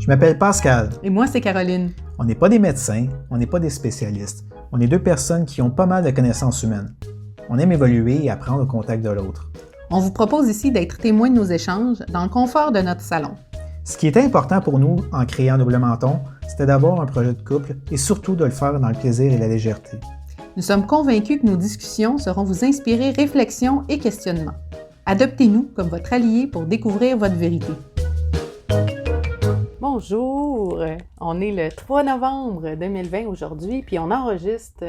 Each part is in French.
Je m'appelle Pascal. Et moi, c'est Caroline. On n'est pas des médecins, on n'est pas des spécialistes. On est deux personnes qui ont pas mal de connaissances humaines. On aime évoluer et apprendre au contact de l'autre. On vous propose ici d'être témoins de nos échanges dans le confort de notre salon. Ce qui était important pour nous en créant Double Menton, c'était d'avoir un projet de couple et surtout de le faire dans le plaisir et la légèreté. Nous sommes convaincus que nos discussions sauront vous inspirer réflexion et questionnement. Adoptez-nous comme votre allié pour découvrir votre vérité. Bonjour! On est le 3 novembre 2020 aujourd'hui, puis on enregistre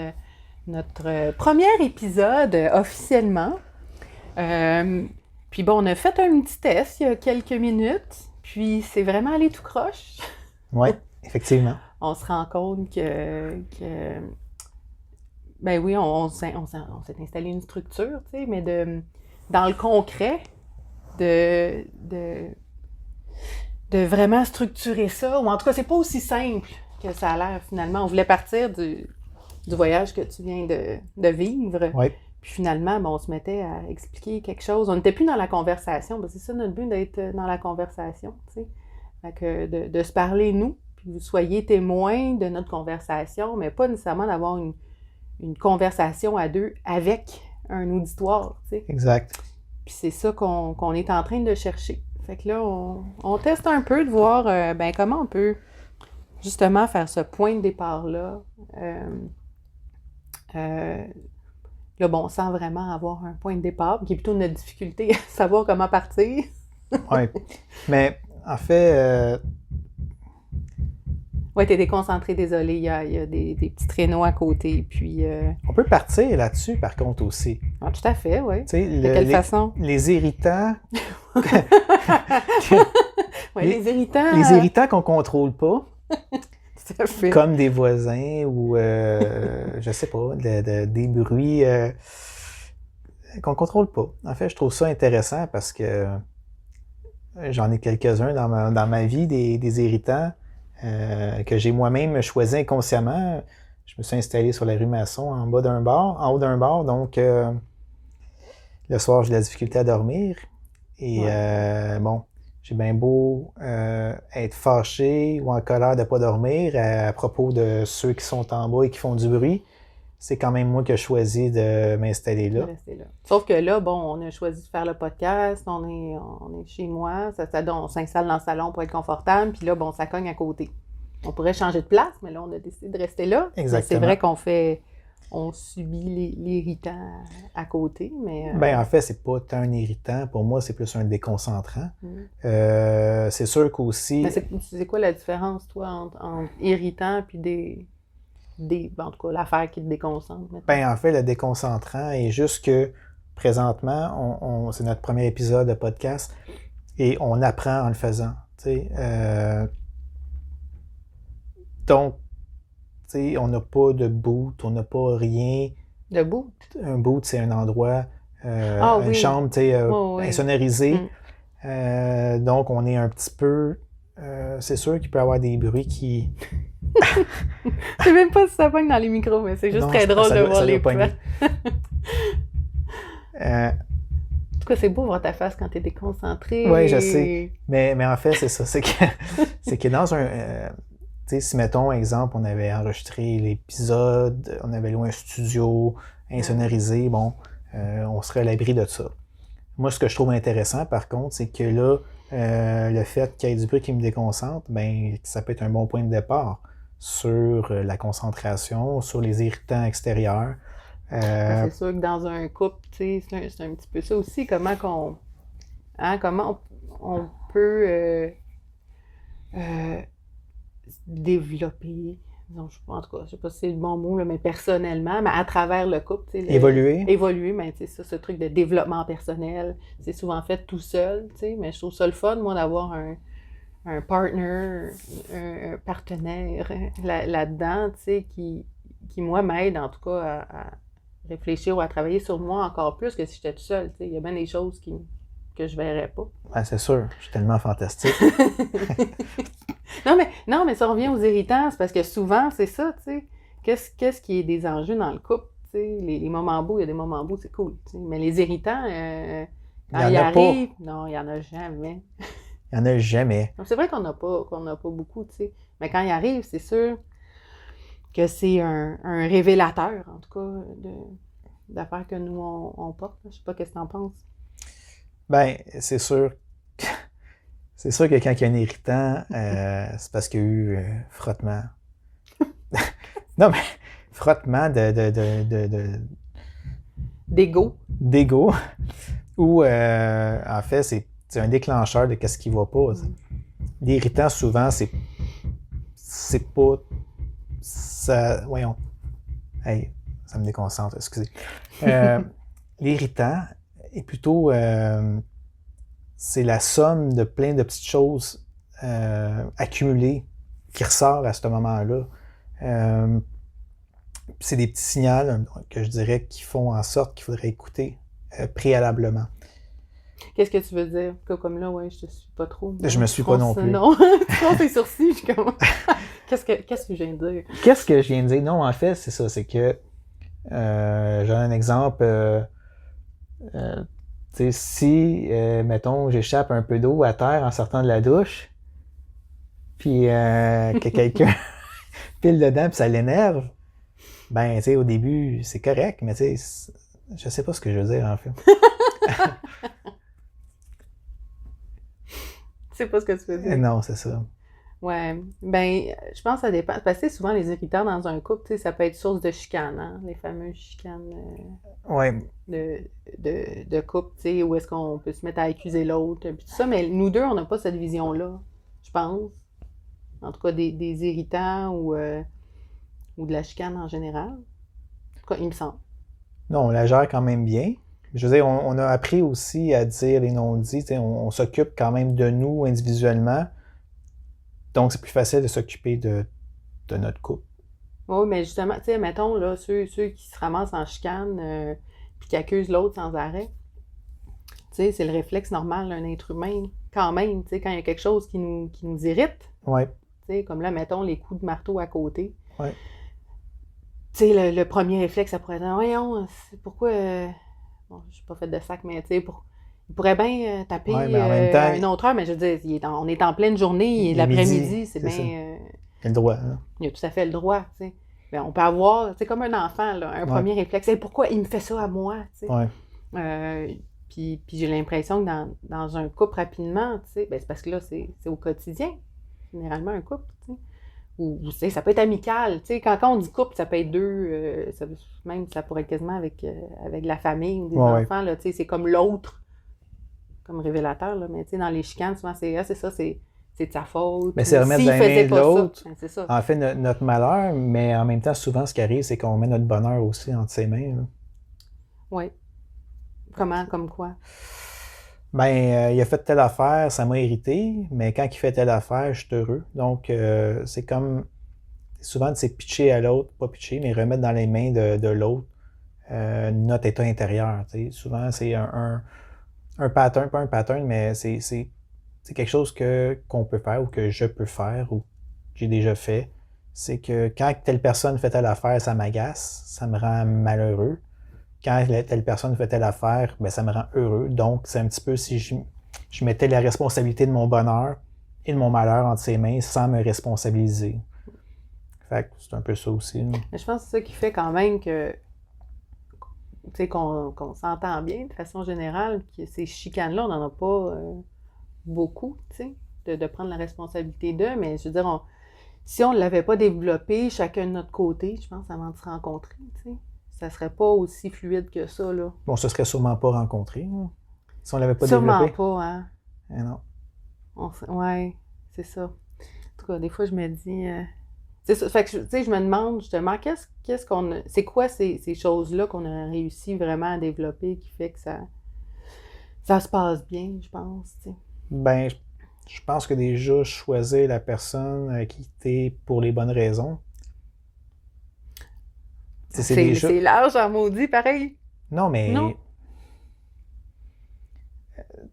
notre premier épisode officiellement. Puis bon, on a fait un petit test il y a quelques minutes, puis c'est vraiment allé tout croche. Oui, effectivement. On se rend compte que ben oui, on s'est installé une structure, tu sais, mais dans le concret, de vraiment structurer ça, ou en tout cas, c'est pas aussi simple que ça a l'air finalement. On voulait partir du voyage que tu viens de vivre. Oui. Puis finalement, on se mettait à expliquer quelque chose. On n'était plus dans la conversation. C'est ça notre but, d'être dans la conversation, tu sais. Fait que de se parler, nous, puis vous soyez témoins de notre conversation, mais pas nécessairement d'avoir une conversation à deux avec un auditoire, tu sais. Exact. Puis c'est ça qu'on est en train de chercher. Fait que là, on teste un peu de voir comment on peut justement faire ce point de départ-là. Là, sans vraiment avoir un point de départ, qui est plutôt notre difficulté à savoir comment partir. Oui. Mais en fait... Oui, t'es déconcentré, désolé, il y a des petits traîneaux à côté, puis... On peut partir là-dessus, par contre, aussi. Ah, tout à fait, oui. De quelle façon? Les irritants... Oui, les irritants... Les irritants qu'on ne contrôle pas, tout à fait. comme des voisins ou, je sais pas, des bruits qu'on ne contrôle pas. En fait, je trouve ça intéressant parce que j'en ai quelques-uns dans ma vie, des irritants que j'ai moi-même choisi inconsciemment. Je me suis installé sur la rue Masson en haut d'un bar, donc le soir, j'ai de la difficulté à dormir. Et j'ai bien beau être fâché ou en colère de ne pas dormir à propos de ceux qui sont en bas et qui font du bruit. C'est quand même moi qui ai choisi de m'installer là. Sauf que là, on a choisi de faire le podcast, on est chez moi, on s'installe dans le salon pour être confortable, puis là, ça cogne à côté. On pourrait changer de place, mais là, on a décidé de rester là. Exactement. C'est vrai on subit l'irritant à côté, mais... En fait, c'est pas tant un irritant. Pour moi, c'est plus un déconcentrant. C'est sûr qu'aussi... Mais c'est quoi la différence, toi, entre irritant puis en tout cas, l'affaire qui te déconcentre? En fait, le déconcentrant est juste que, présentement, c'est notre premier épisode de podcast et on apprend en le faisant. Donc, on n'a pas de boot, on n'a pas rien. De boot? Un boot, c'est un endroit, une chambre insonorisée. Donc, on est un petit peu... c'est sûr qu'il peut y avoir des bruits qui... Je sais même pas si ça pogne dans les micros, mais c'est juste très drôle de voir les plans. En tout cas, c'est beau voir ta face quand t'es déconcentré. Oui, je sais. Mais en fait, c'est ça. C'est que dans un... si, mettons, exemple, on avait enregistré l'épisode, on avait loué un studio insonorisé, on serait à l'abri de ça. Moi, ce que je trouve intéressant, par contre, c'est que là, le fait qu'il y ait du bruit qui me déconcentre, ça peut être un bon point de départ sur la concentration, sur les irritants extérieurs. C'est sûr que dans un couple, c'est un petit peu ça aussi, comment on peut développer, en tout cas, je sais pas si c'est le bon mot, là, mais personnellement, mais à travers le couple. Évoluer, mais ce truc de développement personnel, c'est souvent fait tout seul, mais je trouve ça le fun, moi, d'avoir un partner, un partenaire là-dedans, qui moi, m'aide, en tout cas, à réfléchir ou à travailler sur moi encore plus que si j'étais tout seul. Il y a bien des choses que je verrais pas. C'est sûr, je suis tellement fantastique. Non, mais ça revient aux irritants, c'est parce que souvent, c'est ça, tu sais. Qu'est-ce qui est des enjeux dans le couple? Les moments beaux, il y a des moments beaux, c'est cool. Mais les irritants, quand ils arrivent, non, il n'y en a jamais. Il n'y en a jamais. C'est vrai qu'on n'a pas beaucoup, tu sais. Mais quand il arrive, c'est sûr que c'est un révélateur, en tout cas, d'affaires que nous, on porte. Je sais pas qu'est-ce que tu en penses. Ben, c'est sûr que quand il y a un irritant, c'est parce qu'il y a eu frottement. Non, mais frottement d'ego. D'ego. Ou, en fait, c'est un déclencheur de qu'est-ce qui va pas. L'irritant, souvent, c'est pas... Ça, voyons. Hey, ça me déconcentre, excusez. L'irritant est plutôt... c'est la somme de plein de petites choses accumulées qui ressort à ce moment-là. C'est des petits signaux que je dirais qui font en sorte qu'il faudrait écouter préalablement. Qu'est-ce que tu veux dire? Comme là, ouais, je te suis pas trop. Je me suis pas non plus. Non, tu fronces tes sourcils, je suis comme... Qu'est-ce que je viens de dire? Qu'est-ce que je viens de dire? Non, en fait, c'est ça, c'est que j'ai un exemple... tu sais, si, mettons, j'échappe un peu d'eau à terre en sortant de la douche, puis que quelqu'un pile dedans puis ça l'énerve, ben, tu sais, au début, c'est correct, mais tu sais, je sais pas ce que je veux dire, en fait. Tu sais pas ce que tu veux dire? Non, c'est ça. Ouais, ben, je pense que ça dépend. Parce que souvent, les irritants dans un couple, tu sais, ça peut être source de chicane, hein? Les fameuses chicanes de couple, tu sais, où est-ce qu'on peut se mettre à accuser l'autre, puis tout ça. Mais nous deux, on n'a pas cette vision-là, je pense. En tout cas, des irritants ou de la chicane en général. En tout cas, il me semble. Non, on la gère quand même bien. Je veux dire, on a appris aussi à dire les non-dits. On s'occupe quand même de nous individuellement. Donc, c'est plus facile de s'occuper de notre couple. Oui, mais justement, tu sais, mettons, là, ceux qui se ramassent en chicane puis qui accusent l'autre sans arrêt, tu sais, c'est le réflexe normal d'un être humain, quand même, tu sais, quand il y a quelque chose qui nous irrite. Oui. Tu sais, comme là, mettons, les coups de marteau à côté. Oui. Tu sais, le premier réflexe, ça pourrait être, voyons, pourquoi... Bon, je suis pas faite de sac, mais tu sais, il pourrait bien taper à une autre heure, mais je veux dire, on est en pleine journée, et l'après-midi, c'est bien... Il a le droit. Hein? Il a tout à fait le droit, tu sais. Ben, on peut avoir, c'est comme un enfant, là, un premier réflexe. Hey, pourquoi il me fait ça à moi, tu sais? Ouais. Puis j'ai l'impression que dans un couple, rapidement, tu sais, ben, c'est parce que là, c'est au quotidien, généralement, un couple, tu sais. Ou tu sais, ça peut être amical, tu sais. Quand on dit couple, ça peut être deux, ça pourrait être quasiment avec la famille ou des enfants, là, tu sais. C'est comme l'autre, comme révélateur, là. Mais tu sais, dans les chicanes, souvent, c'est ça, c'est de sa faute. Mais c'est remettre dans les mains de l'autre. C'est ça. En fait, notre malheur, mais en même temps, souvent, ce qui arrive, c'est qu'on met notre bonheur aussi entre ses mains. Oui. Comment? Comme quoi? Ben, il a fait telle affaire, ça m'a irrité, mais quand il fait telle affaire, je suis heureux. Donc, c'est comme... Souvent, c'est pitcher à l'autre, pas pitcher, mais remettre dans les mains de l'autre notre état intérieur. T'sais. Souvent, c'est un pattern, pas un pattern, mais c'est quelque chose qu'on peut faire ou que je peux faire ou que j'ai déjà fait. C'est que quand telle personne fait telle affaire, ça m'agace, ça me rend malheureux. Quand telle personne fait telle affaire, ben ça me rend heureux. Donc, c'est un petit peu si je mettais la responsabilité de mon bonheur et de mon malheur entre ses mains sans me responsabiliser. Fait que c'est un peu ça aussi. Mais je pense que c'est ça qui fait quand même que tu sais, qu'on s'entend bien de façon générale, que ces chicanes-là, on n'en a pas beaucoup, tu sais, de prendre la responsabilité d'eux, mais je veux dire, si on ne l'avait pas développé chacun de notre côté, je pense, avant de se rencontrer, tu sais, ça serait pas aussi fluide que ça, là. Bon, ça serait sûrement pas rencontré, hein, si on l'avait pas sûrement développé. Sûrement pas, hein. Eh non. Ouais, c'est ça. En tout cas, des fois, je me dis... c'est ça. Fait que, tu sais, je me demande justement, qu'est-ce qu'on a... C'est quoi ces choses-là qu'on a réussi vraiment à développer qui fait que ça se passe bien, je pense, tu sais. Ben, je pense que déjà, choisir la personne qui t'es pour les bonnes raisons. C'est large en maudit, pareil. Non, mais... Non.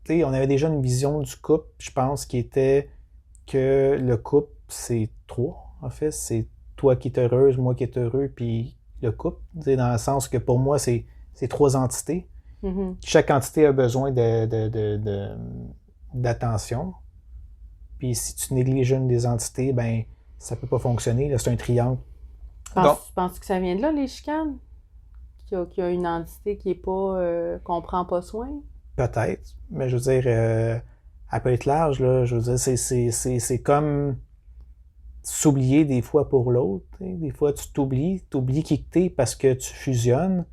Tu sais, on avait déjà une vision du couple, je pense, qui était que le couple, c'est trois, en fait. C'est toi qui es heureuse, moi qui est heureux, puis le couple. Tu sais, dans le sens que pour moi, c'est trois entités. Mm-hmm. Chaque entité a besoin d'attention. Puis si tu négliges une des entités, ben ça peut pas fonctionner. Là, c'est un triangle. Penses-tu que ça vient de là, les chicanes? Qu'il y a une entité qui est pas qu'on prend pas soin? Peut-être. Mais je veux dire, elle peut être large, là. Je veux dire, c'est comme s'oublier des fois pour l'autre. T'sais. Des fois, tu t'oublies qui que t'es parce que tu fusionnes.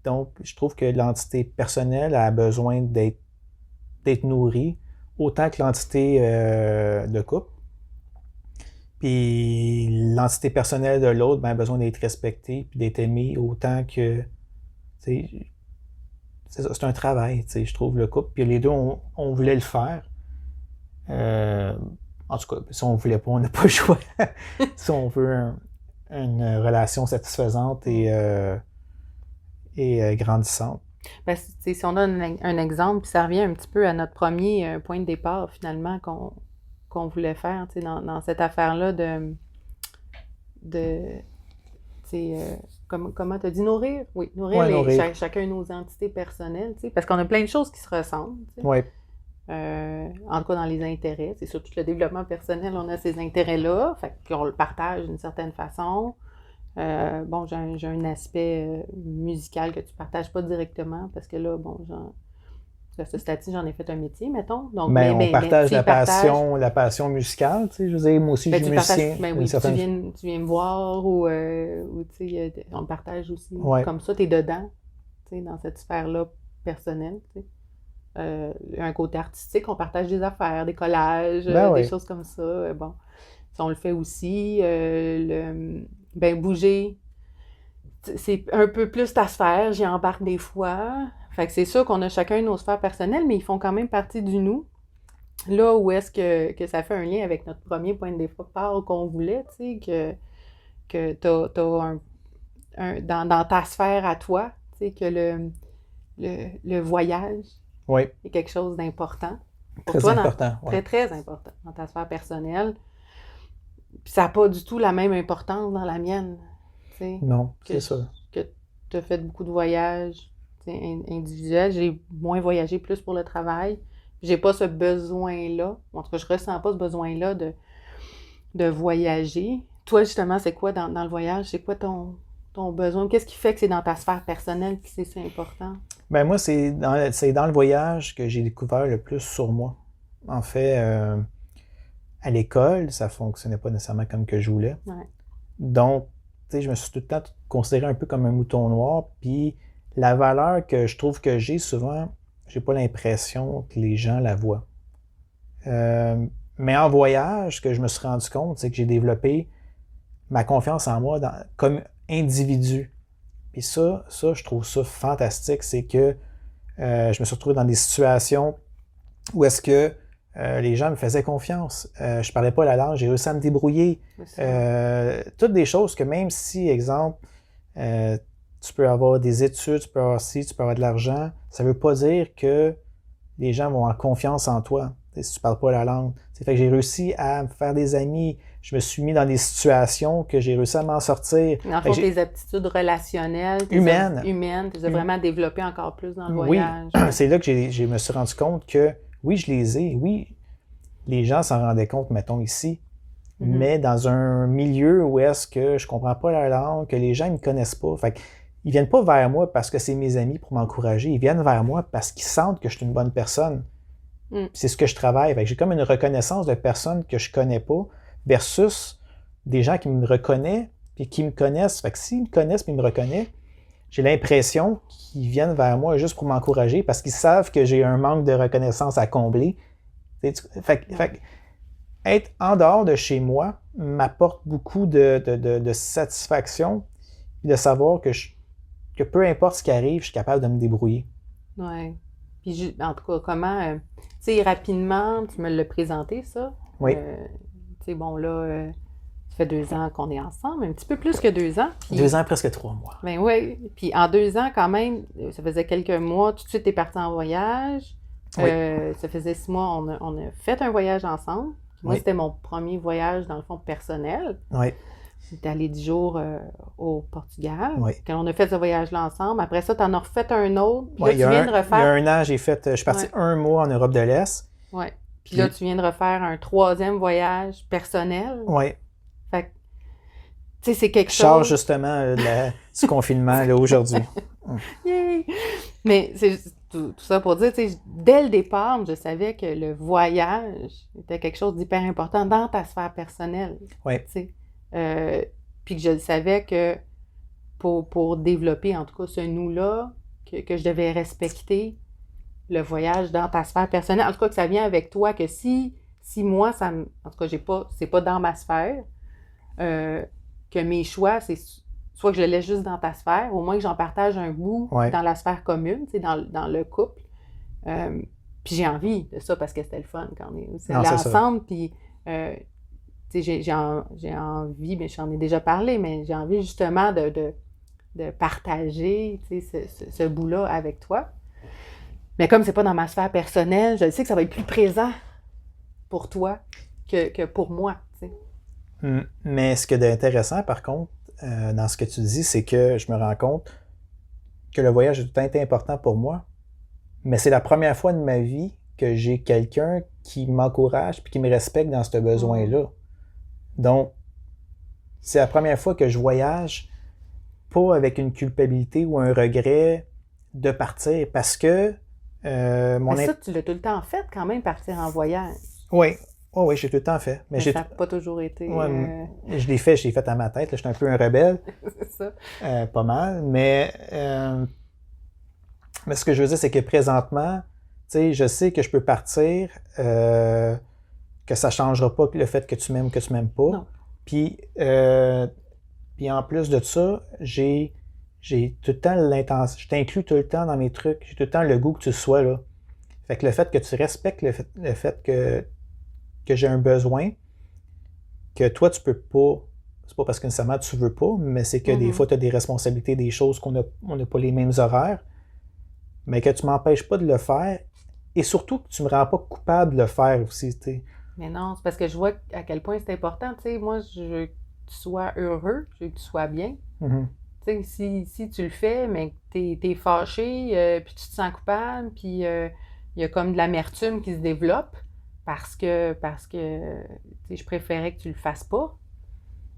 Donc, je trouve que l'entité personnelle a besoin d'être nourrie autant que l'entité de couple. Puis l'entité personnelle de l'autre a besoin d'être respectée puis d'être aimée autant que... C'est ça, c'est un travail, je trouve, le couple. Puis les deux, on voulait le faire. En tout cas, si on ne voulait pas, on n'a pas le choix. Si on veut une relation satisfaisante et grandissante. Ben, si on donne un exemple, puis ça revient un petit peu à notre premier point de départ, finalement, qu'on voulait faire, dans cette affaire-là comment tu as dit, nourrir? Oui, nourrir. Chacun nos entités personnelles, parce qu'on a plein de choses qui se ressemblent. Oui. En tout cas, dans les intérêts. C'est sur tout le développement personnel, on a ces intérêts-là, fait qu'on le partage d'une certaine façon. J'ai un aspect musical que tu ne partages pas directement, parce que là, à ce stade-ci, j'en ai fait un métier, mettons. Donc, on partage la passion musicale, je veux dire, moi aussi, je suis musicien. Tu viens me voir ou on le partage aussi. Ouais. Comme ça, tu es dedans, dans cette sphère-là personnelle, un côté artistique, on partage des affaires, des collages, des choses comme ça. Ça, on le fait aussi. Bouger, c'est un peu plus ta sphère, j'y embarque des fois. Fait que c'est sûr qu'on a chacun nos sphères personnelles, mais ils font quand même partie du nous. Là où est-ce que ça fait un lien avec notre premier point de départ qu'on voulait, tu sais, que t'as dans ta sphère à toi, tu sais, que le voyage est quelque chose d'important. Très important. Très, très important dans ta sphère personnelle. Puis ça n'a pas du tout la même importance dans la mienne. T'sais, non, c'est ça. Que tu as fait beaucoup de voyages individuels. J'ai moins voyagé, plus pour le travail. J'ai pas ce besoin-là. En tout cas, je ressens pas ce besoin-là de voyager. Toi, justement, c'est quoi dans le voyage? C'est quoi ton besoin? Qu'est-ce qui fait que c'est dans ta sphère personnelle que c'est si important? Ben moi, c'est dans le voyage que j'ai découvert le plus sur moi. En fait... à l'école, ça fonctionnait pas nécessairement comme que je voulais. Ouais. Donc, tu sais, je me suis tout le temps considéré un peu comme un mouton noir. Puis la valeur que je trouve que j'ai, souvent, j'ai pas l'impression que les gens la voient. Mais en voyage, ce que je me suis rendu compte, c'est que j'ai développé ma confiance en moi comme individu. Puis ça, je trouve ça fantastique. C'est que je me suis retrouvé dans des situations où est-ce que les gens me faisaient confiance. Je parlais pas la langue, j'ai réussi à me débrouiller. Toutes des choses que même si, exemple, tu peux avoir des études, tu peux avoir ci, tu peux avoir de l'argent, ça veut pas dire que les gens vont avoir confiance en toi si tu parles pas la langue. C'est fait que j'ai réussi à me faire des amis. Je me suis mis dans des situations que j'ai réussi à m'en sortir. En fait, tes aptitudes relationnelles, humaines, tu les as vraiment développées encore plus dans le voyage. Oui, c'est là que je me suis rendu compte que oui, je les ai. Oui, les gens s'en rendaient compte, mettons, ici. Mais dans un milieu où est-ce que je comprends pas la langue, que les gens ne me connaissent pas. Fait qu'ils viennent pas vers moi parce que c'est mes amis pour m'encourager. Ils viennent vers moi parce qu'ils sentent que je suis une bonne personne. C'est ce que je travaille. Fait que j'ai comme une reconnaissance de personnes que je connais pas versus des gens qui me reconnaissent et qui me connaissent. Fait que s'ils me connaissent et me reconnaissent, j'ai l'impression qu'ils viennent vers moi juste pour m'encourager parce qu'ils savent que j'ai un manque de reconnaissance à combler. Fait être en dehors de chez moi m'apporte beaucoup de satisfaction et de savoir que peu importe ce qui arrive, je suis capable de me débrouiller. Oui. Puis, en tout cas, comment... tu sais, rapidement, tu me l'as présenté, ça. Oui. Tu sais, bon, là... Ça fait 2 ans qu'on est ensemble, un petit peu plus que 2 ans. Puis, 2 ans, presque 3 mois. Ben oui. Puis en 2 ans, quand même, ça faisait quelques mois, tout de suite, t'es parti en voyage. Oui. Ça faisait 6 mois, on a fait un voyage ensemble. Moi, c'était mon premier voyage, dans le fond, personnel. Oui. J'étais allée 10 jours au Portugal. Oui. Quand on a fait ce voyage-là ensemble, après ça, t'en as refait un autre. Puis là, tu viens de refaire. Il y a 1 an, je suis parti 1 mois en Europe de l'Est. Oui. Puis là, tu viens de refaire un 3e voyage personnel. Oui. Fait que, tu sais, c'est quelque chose... Je sors justement du confinement là, aujourd'hui. Yay! Mais c'est tout ça pour dire, tu sais, dès le départ, je savais que le voyage était quelque chose d'hyper important dans ta sphère personnelle. Oui. Tu sais. Puis que je savais que pour développer, en tout cas, ce nous-là, que je devais respecter le voyage dans ta sphère personnelle. En tout cas, que ça vient avec toi, que si moi, en tout cas, c'est pas dans ma sphère, que mes choix, c'est soit que je le laisse juste dans ta sphère, au moins que j'en partage un bout dans la sphère commune, tu sais, dans le couple. Puis j'ai envie de ça parce que c'était le fun quand on est allés ensemble. Puis, tu sais, j'ai envie, mais j'en ai déjà parlé, mais j'ai envie justement de partager, tu sais, ce bout-là avec toi. Mais comme c'est pas dans ma sphère personnelle, je sais que ça va être plus présent pour toi que pour moi, tu sais. Mais ce qui est intéressant, par contre, dans ce que tu dis, c'est que je me rends compte que le voyage a tout le temps été important pour moi, mais c'est la première fois de ma vie que j'ai quelqu'un qui m'encourage et qui me respecte dans ce besoin-là. Donc, c'est la première fois que je voyage pas avec une culpabilité ou un regret de partir parce que Mais ça, tu l'as tout le temps fait quand même, partir en voyage. Oui. Oh oui, j'ai tout le temps fait. Mais ça n'a pas toujours été... Je l'ai fait à ma tête. Là, j'étais un peu un rebelle. C'est ça. Pas mal. Mais ce que je veux dire, c'est que présentement, tu sais, je sais que je peux partir, que ça ne changera pas le fait que tu m'aimes ou que tu ne m'aimes pas. Non. Puis en plus de ça, j'ai tout le temps l'intention. Je t'inclus tout le temps dans mes trucs. J'ai tout le temps le goût que tu sois là. Fait que le fait que tu respectes le fait que j'ai un besoin, que toi, tu peux pas, c'est pas parce que nécessairement tu veux pas, mais c'est que des fois, tu as des responsabilités, des choses qu'on n'a pas les mêmes horaires, mais que tu m'empêches pas de le faire, et surtout que tu me rends pas coupable de le faire aussi, tu sais. Mais non, c'est parce que je vois à quel point c'est important, tu sais, moi, je veux que tu sois heureux, je veux que tu sois bien. Mm-hmm. Tu sais, si tu le fais, mais que t'es fâché, puis tu te sens coupable, puis il y a comme de l'amertume qui se développe, parce que je préférais que tu le fasses pas,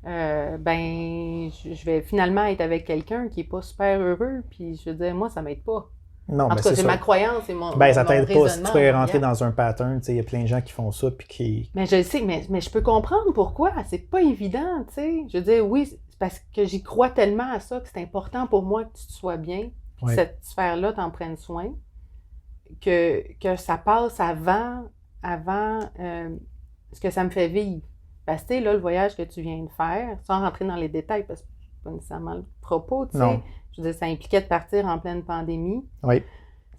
ben je vais finalement être avec quelqu'un qui est pas super heureux, puis je veux dire, moi, ça m'aide pas. Non, en tout cas, c'est ma croyance, c'est mon ça t'aide pas si tu peux rentrer dans un pattern, tu sais, il y a plein de gens qui font ça, puis qui... Mais je le sais, mais je peux comprendre pourquoi, c'est pas évident, tu sais. Je veux dire, oui, c'est parce que j'y crois tellement à ça, que c'est important pour moi que tu sois bien, puis que cette sphère-là t'en prenne soin, que ça passe avant ce que ça me fait vivre. Parce que, tu sais, là, le voyage que tu viens de faire, sans rentrer dans les détails, parce que c'est pas nécessairement le propos, tu sais. Je veux dire, ça impliquait de partir en pleine pandémie. Oui.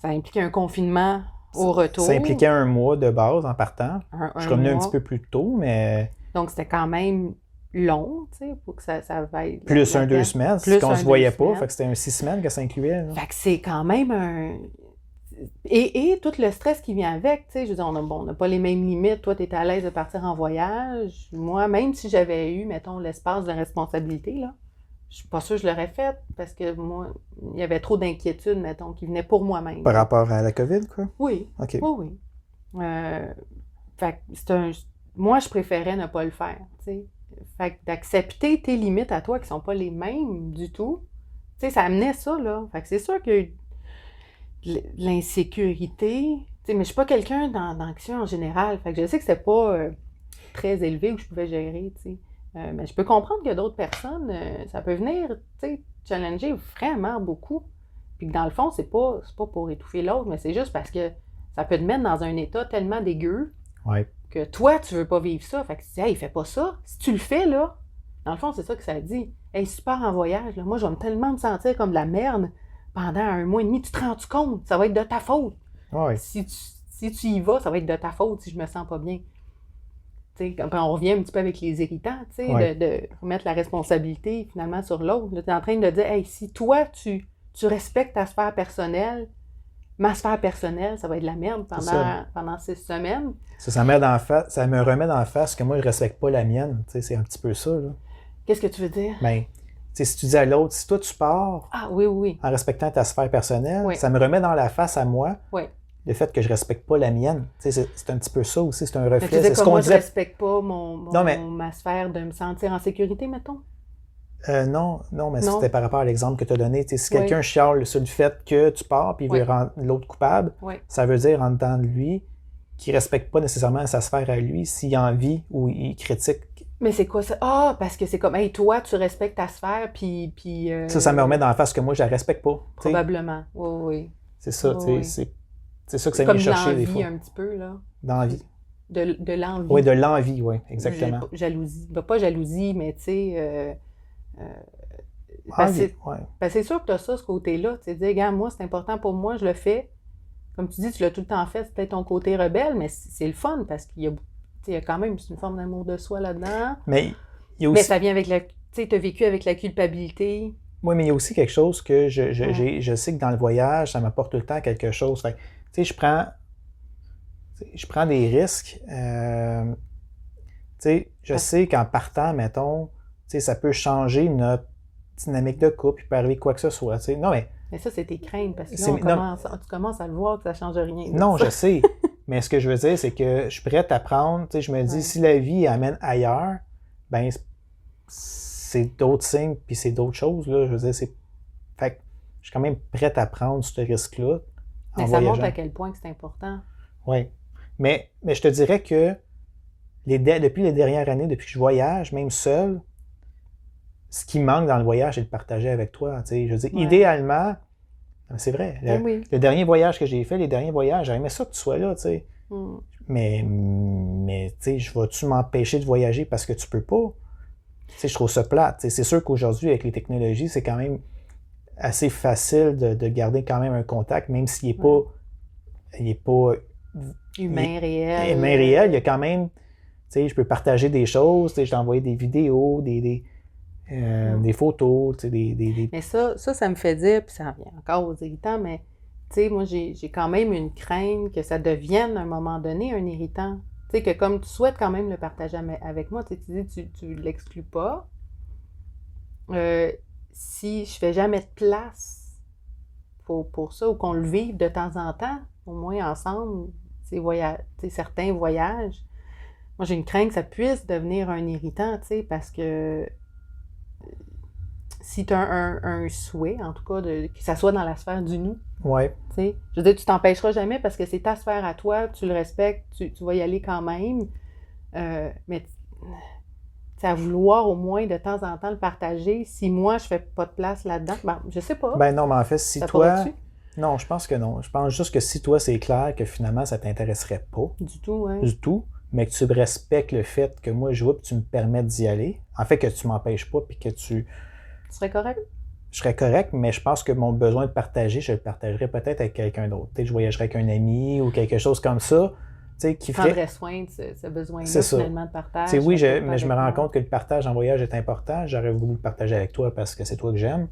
Ça impliquait un confinement au retour. Ça impliquait un mois de base en partant. Je suis revenu un petit peu plus tôt, mais... Donc, c'était quand même long, tu sais, pour que ça vaille... Plus 2 semaines, c'est qu'on se voyait pas. Fait que c'était 6 semaines que ça incluait. Là. Fait que c'est quand même un... Et tout le stress qui vient avec, tu sais, je veux dire, on n'a pas les mêmes limites. Toi, tu étais à l'aise de partir en voyage. Moi, même si j'avais eu, mettons, l'espace de responsabilité, là, je suis pas sûre que je l'aurais fait parce que moi, il y avait trop d'inquiétudes, mettons, qui venaient pour moi-même. Par rapport à la COVID, quoi? Oui. OK. Oui. Fait que moi, je préférais ne pas le faire, tu sais. Fait que d'accepter tes limites à toi qui sont pas les mêmes du tout, tu sais, ça amenait ça, là. Fait que c'est sûr qu'il y a eu l'insécurité, tu sais, mais je suis pas quelqu'un d'anxieux en général. Fait que je sais que c'était pas très élevé où je pouvais gérer, tu sais. Mais je peux comprendre que d'autres personnes, ça peut venir, tu sais, challenger vraiment beaucoup. Puis que dans le fond, c'est pas pour étouffer l'autre, mais c'est juste parce que ça peut te mettre dans un état tellement dégueu que toi, tu veux pas vivre ça. Fait que tu dis, hey, fais pas ça. Si tu le fais, là, dans le fond, c'est ça que ça dit. Hey, si tu pars en voyage, là, moi, je vais tellement me sentir comme de la merde pendant 1 mois et demi. Tu te rends compte? Ça va être de ta faute. Ouais. Si tu y vas, ça va être de ta faute si je me sens pas bien. T'sais, on revient un petit peu avec les irritants, de remettre la responsabilité finalement sur l'autre. Tu es en train de dire, hey, si toi, tu respectes ta sphère personnelle, ma sphère personnelle, ça va être de la merde pendant 6 semaines. Ça me remet dans la face que moi, je ne respecte pas la mienne. C'est un petit peu ça. Là. Qu'est-ce que tu veux dire? Ben, si tu dis à l'autre, si toi, tu pars oui. en respectant ta sphère personnelle, ça me remet dans la face à moi le fait que je respecte pas la mienne. C'est un petit peu ça aussi, c'est un reflet. Tu disais que moi, je respecte pas ma sphère de me sentir en sécurité, mettons? Non, mais c'était par rapport à l'exemple que tu as donné. Si quelqu'un chiale sur le fait que tu pars et il veut rendre l'autre coupable, ça veut dire en dedans de lui qu'il ne respecte pas nécessairement sa sphère à lui s'il a envie ou il critique. Mais c'est quoi ça? Ah, parce que c'est comme, hey, toi, tu respectes ta sphère, puis Ça me remet dans la face que moi, je la respecte pas. Probablement, oui. C'est ça, c'est ça que ça vient chercher des fois. Comme l'envie un petit peu, là. D'envie. De l'envie. Oui, de l'envie, oui, exactement. Jalousie. Pas jalousie, mais tu sais... c'est sûr que tu as ça, ce côté-là. Tu sais, dire, regarde, moi, c'est important pour moi, je le fais. Comme tu dis, tu l'as tout le temps fait, c'est peut-être ton côté rebelle, mais c'est le fun parce qu'il y a quand même une forme d'amour de soi là-dedans. Mais il y a aussi... Mais ça vient avec tu sais, tu as vécu avec la culpabilité. Oui, mais il y a aussi quelque chose que je sais que dans le voyage, ça m'apporte tout le temps quelque chose. Fait, tu sais, je prends des risques. Tu sais, je sais qu'en partant, mettons, tu sais, ça peut changer notre dynamique de couple, il peut arriver quoi que ce soit. Tu sais. Non, mais ça, c'est tes craintes, parce que là, tu commences à le voir que ça ne change rien. Non, je sais. Mais ce que je veux dire, c'est que je suis prête à prendre. Tu sais, je me dis, si la vie amène ailleurs, ben c'est d'autres signes, puis c'est d'autres choses. Là. Je veux dire, fait que je suis quand même prête à prendre ce risque-là. Mais ça montre à quel point que c'est important. Oui. Mais je te dirais que depuis les dernières années, depuis que je voyage, même seul, ce qui manque dans le voyage, c'est de le partager avec toi. Tu sais, je veux dire, idéalement, c'est vrai. Le dernier voyage que j'ai fait, j'aurais aimé ça que tu sois là, tu sais. Mais tu sais, je vais-tu m'empêcher de voyager parce que tu peux pas? Tu sais, je trouve ça plate. Tu sais, c'est sûr qu'aujourd'hui, avec les technologies, c'est quand même assez facile de garder quand même un contact, même s'il n'est pas humain réel. Humain réel, il y a quand même, tu sais, je peux partager des choses, tu sais, je t'ai envoyé des vidéos, des photos, tu sais, Mais ça me fait dire, puis ça revient encore aux irritants, mais tu sais, moi, j'ai quand même une crainte que ça devienne à un moment donné un irritant. Tu sais, que comme tu souhaites quand même le partager avec moi, tu dis, tu l'exclus pas. Si je fais jamais de place pour ça, ou qu'on le vive de temps en temps, au moins ensemble, certains voyages, moi, j'ai une crainte que ça puisse devenir un irritant, tu sais, parce que si tu as un souhait, en tout cas, que ça soit dans la sphère du nous. Oui. Je veux dire, tu t'empêcheras jamais parce que c'est ta sphère à toi, tu le respectes, tu vas y aller quand même. Mais à vouloir au moins de temps en temps le partager, si moi je fais pas de place là-dedans, ben, je sais pas. Ben non, mais en fait, si toi... Non, je pense que non. Je pense juste que si toi, c'est clair que finalement, ça t'intéresserait pas. Du tout, oui. Du tout. Mais que tu respectes le fait que moi, je vois, puis tu me permets d'y aller. En fait, que tu m'empêches pas, puis que tu... Tu serais correct? Je serais correct, mais je pense que mon besoin de partager, je le partagerais peut-être avec quelqu'un d'autre. Peut-être que je voyagerais avec un ami ou quelque chose comme ça. Qui prendrais soin de ce besoin-là, finalement, de partage. Oui, mais je me rends compte que le partage en voyage est important. J'aurais voulu le partager avec toi parce que c'est toi que j'aime.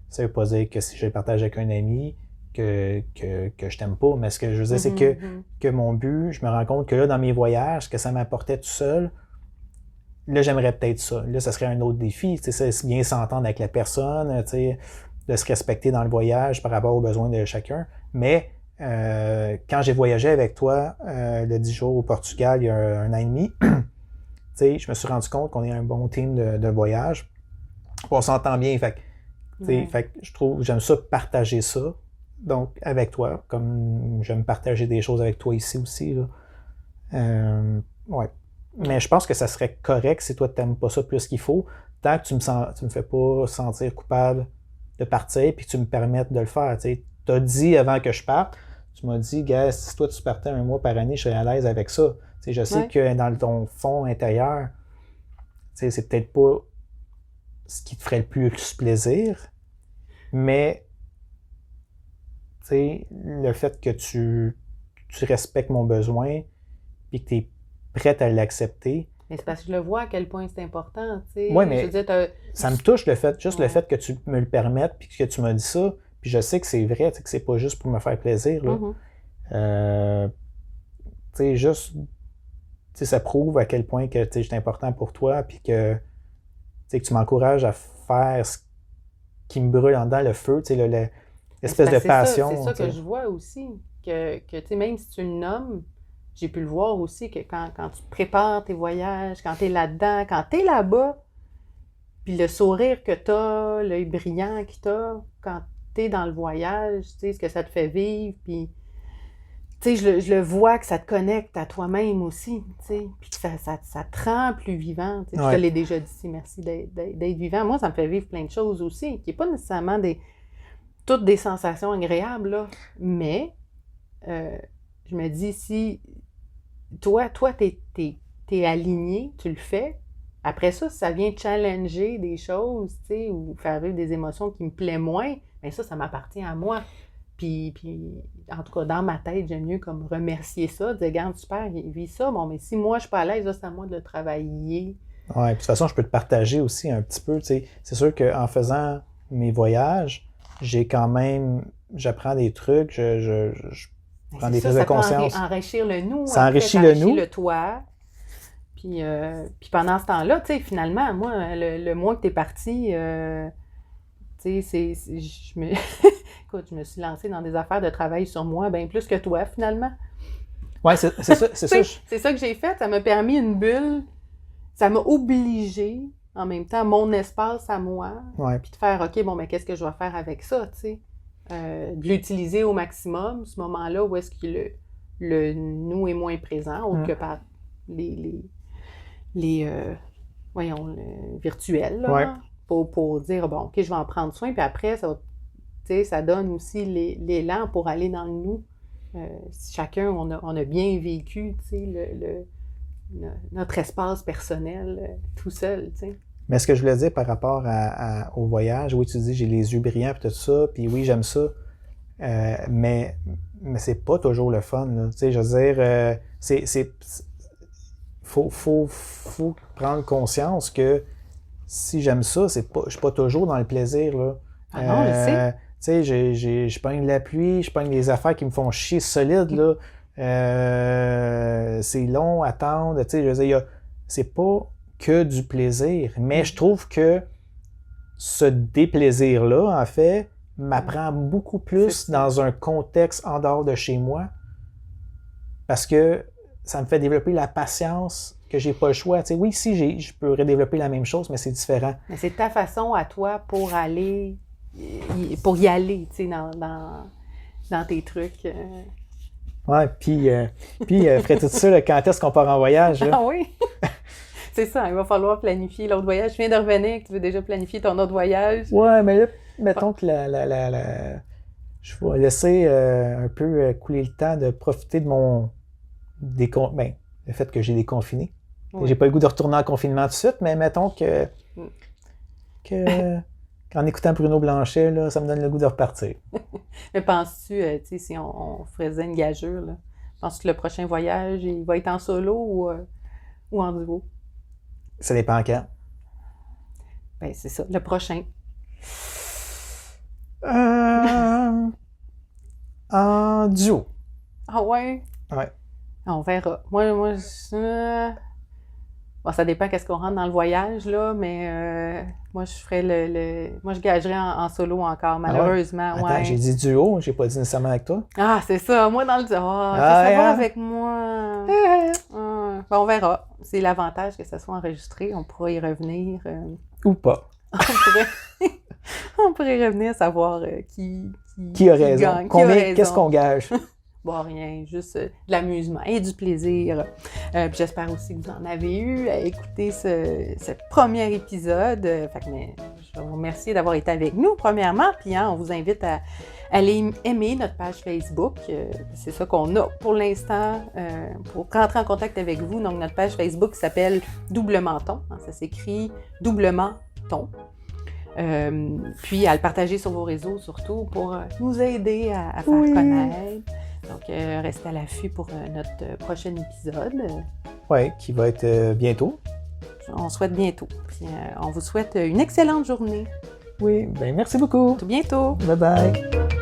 Ça veut pas dire que si je le partage avec un ami, que je t'aime pas. Mais ce que je veux dire, c'est que mon but, je me rends compte que là, dans mes voyages, ce que ça m'apportait tout seul, là, j'aimerais peut-être ça. Là, ça serait un autre défi. C'est bien s'entendre avec la personne, de se respecter dans le voyage par rapport aux besoins de chacun. Mais quand j'ai voyagé avec toi le 10 jours au Portugal il y a un an et demi, je me suis rendu compte qu'on est un bon team de voyage. On s'entend bien. Fait je trouve, j'aime ça partager ça. Donc, avec toi, comme j'aime partager des choses avec toi ici aussi. Là. Ouais. Mais je pense que ça serait correct si toi, tu n'aimes pas ça plus qu'il faut, tant que tu me fais pas sentir coupable de partir puis que tu me permettes de le faire. Tu as dit avant que je parte, tu m'as dit, gars, si toi, tu partais un mois par année, je serais à l'aise avec ça. Je sais que dans ton fond intérieur, c'est peut-être pas ce qui te ferait le plus plaisir, mais le fait que tu respectes mon besoin et que tu es prête à l'accepter. Mais c'est parce que je le vois à quel point c'est important. Oui, mais ça me touche le fait que tu me le permettes et que tu m'as dit ça. Puis je sais que c'est vrai, que c'est pas juste pour me faire plaisir. Là. Ça prouve à quel point que c'est important pour toi puis que tu m'encourages à faire ce qui me brûle en dedans, le feu, l'espèce de passion. C'est ça que je vois aussi. que tu sais, même si tu le nommes, j'ai pu le voir aussi que quand tu prépares tes voyages, quand tu es là-dedans, quand tu es là-bas, puis le sourire que tu as, l'œil brillant que tu as, quand tu es dans le voyage, tu sais, ce que ça te fait vivre, puis tu sais, je le vois que ça te connecte à toi-même aussi, tu sais, puis que ça te rend plus vivant. Tu sais, je te l'ai déjà dit, merci d'être vivant. Moi, ça me fait vivre plein de choses aussi, qui n'est pas nécessairement toutes des sensations agréables, là, mais je me dis, si toi, t'es aligné, tu le fais, après ça vient challenger des choses, tu sais, ou faire vivre des émotions qui me plaisent moins, bien ça m'appartient à moi. Puis, en tout cas, dans ma tête, j'aime mieux comme remercier ça, dire, regarde, super, il vit ça, bon, mais si moi, je suis pas à l'aise, là, c'est à moi de le travailler. Oui, puis de toute façon, je peux te partager aussi un petit peu, tu sais. C'est sûr qu'en faisant mes voyages, j'apprends des trucs, je prends des prises de conscience. Ça enrichir le nous. Ça enrichit le nous. Le toi. Puis pendant ce temps-là, tu sais, finalement, moi, le mois que t'es parti, tu sais, écoute, je me suis lancée dans des affaires de travail sur moi, bien plus que toi, finalement. Oui, c'est ça. C'est ça que j'ai fait. Ça m'a permis une bulle. Ça m'a obligée, en même temps, mon espace à moi. Ouais. Puis de faire, OK, bon, mais qu'est-ce que je vais faire avec ça, tu sais? De l'utiliser au maximum, ce moment-là où est-ce que le nous est moins présent, autre que par les virtuels, là. Ouais. Pour dire, bon, OK, je vais en prendre soin, puis après, ça donne aussi l'élan pour aller dans le nous. Chacun, on a bien vécu, tu sais, notre espace personnel tout seul, tu sais. Mais ce que je voulais dire par rapport au voyage, oui, tu dis, j'ai les yeux brillants, puis tout ça, puis oui, j'aime ça, mais c'est pas toujours le fun, là. Tu sais, je veux dire, faut prendre conscience que si j'aime ça, je suis pas toujours dans le plaisir, là. Ah non, je sais. Tu sais, je pogne la pluie, je pogne des affaires qui me font chier solides, là. C'est long à attendre, tu sais, je veux dire, c'est pas que du plaisir, mais je trouve que ce déplaisir-là, en fait, m'apprend beaucoup plus dans un contexte en dehors de chez moi, parce que ça me fait développer la patience que j'ai pas le choix. Tu sais, oui, ici, je peux redévelopper la même chose, mais c'est différent. Mais c'est ta façon à toi pour y aller, tu sais, dans tes trucs. Ouais, puis après tout ça, là, quand est-ce qu'on part en voyage? Là? Ah oui! C'est ça, il va falloir planifier l'autre voyage. Je viens de revenir, tu veux déjà planifier ton autre voyage. Ouais, mais là, mettons que je vais laisser un peu couler le temps de profiter de le fait que j'ai déconfiné. Oui. J'ai pas le goût de retourner en confinement tout de suite, mais mettons que qu'en écoutant Bruno Blanchet, là, ça me donne le goût de repartir. Mais penses-tu, tu sais, si on faisait une gageure, là, penses-tu que le prochain voyage, il va être en solo ou en duo? Ça dépend quand. Ben, c'est ça, le prochain. En duo. Ah ouais? Ouais. On verra. Moi, bon, ça dépend qu'est-ce qu'on rentre dans le voyage, là, mais moi, je ferais moi, je gagerais en solo encore, malheureusement. Ah ouais? Attends, j'ai dit duo, j'ai pas dit nécessairement avec toi. Ah, c'est ça. Moi, dans le duo. Ça va avec moi. Ben, on verra. C'est l'avantage que ça soit enregistré. On pourra y revenir. Ou pas. On pourrait revenir savoir qui a raison. Qu'est-ce qu'on gage? Bon, rien, juste de l'amusement et du plaisir. Puis j'espère aussi que vous en avez eu à écouter ce premier épisode. Je vais vous remercier d'avoir été avec nous, premièrement. Puis on vous invite à aller aimer notre page Facebook. C'est ça qu'on a pour l'instant pour rentrer en contact avec vous. Donc, notre page Facebook s'appelle Doublement Ton. Ça s'écrit Doublement Ton. Puis à le partager sur vos réseaux, surtout pour nous aider à faire connaître. Donc, restez à l'affût pour notre prochain épisode. Oui, qui va être bientôt. On souhaite bientôt. Puis, on vous souhaite une excellente journée. Oui, bien merci beaucoup. À tout bientôt. Bye bye.